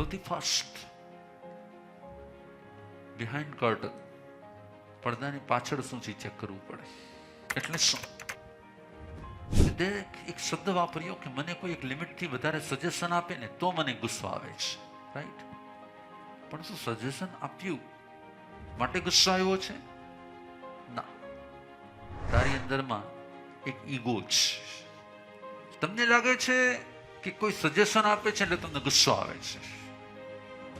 સૌથી first behind curtain, પડદાની પાછળ શું છે ચેક કરવું પડે. એટલે શું? એક શબ્દ વાપર્યો કે મને કોઈ એક લિમિટથી વધારે સજેશન આપે ને તો મને ગુસ્સો આવે છે, રાઈટ? પણ શું સજેશન આપ્યું માટે ગુસ્સો આવ્યો છે? ના, તારી અંદરમાં એક ઈગો છે. તમને લાગે છે કે કોઈ સજેશન આપે છે એટલે તમને ગુસ્સો આવે છે.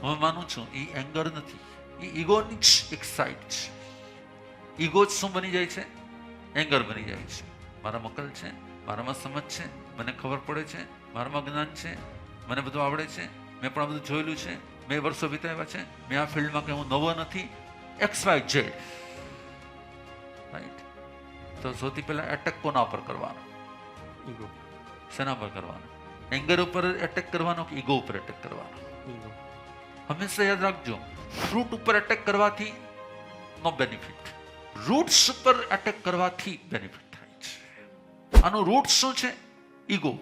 હું માનું છું એ એંગર નથી, એ ઈગોની જ એક સાઈડ છે. ઈગો જ શું બની જાય છે? એંગર બની જાય છે. મારામાં અકલ છે, મારામાં સમજ છે, મને ખબર પડે છે, મારામાં જ્ઞાન છે, મને બધું આવડે છે, મેં પણ આ બધું જોયેલું છે, મેં વર્ષો વિતાવ્યા છે, મેં આ ફિલ્ડમાં કે હું નવો નથી, XYZ, રાઈટ? તો સૌથી પહેલા એટેક કોના પર કરવાનો? ઈગો. શેના પર કરવાનો? એંગર ઉપર એટેક કરવાનો કે ઈગો ઉપર એટેક કરવાનો? ઈગો. હંમેશા યાદ રાખજો, ફ્રૂટ ઉપર એટેક કરવાથી નો બેનિફિટ, રૂટ્સ ઉપર એટેક કરવાથી બેનિફિટ થાય છે. આનું રૂટ શું છે? ઈગો.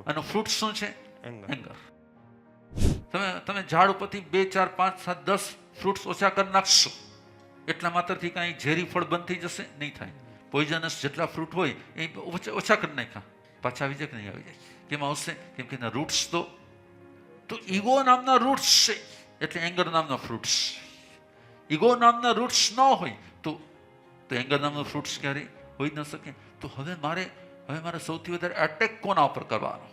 આનું ફ્રૂટ શું છે? એંગર. તમે ઝાડ ઉપરથી 2, 4, 5, 7, 10 ફ્રૂટ્સ ઓછા કરી નાખશો એટલા માત્રથી કાંઈ ઝેરી ફળ બંધ થઈ જશે? નહીં થાય. પોઈઝનસ જેટલા ફ્રૂટ હોય એ ઓછા કરી નાખ્યા, પાછા આવી જાય કે નહીં આવી જાય? કેમ આવશે? કેમ કે એના રૂટ્સ તો ઈગો નામના રૂટ્સ છે, એટલે એંગર નામના ફ્રૂટ્સ. ઈગો નામના રૂટ્સ ન હોય તો એંગર નામનો ફ્રૂટ્સ ક્યારેય હોઈ ન શકે. તો હવે મારે સૌથી વધારે એટેક કોના ઉપર કરવાનો?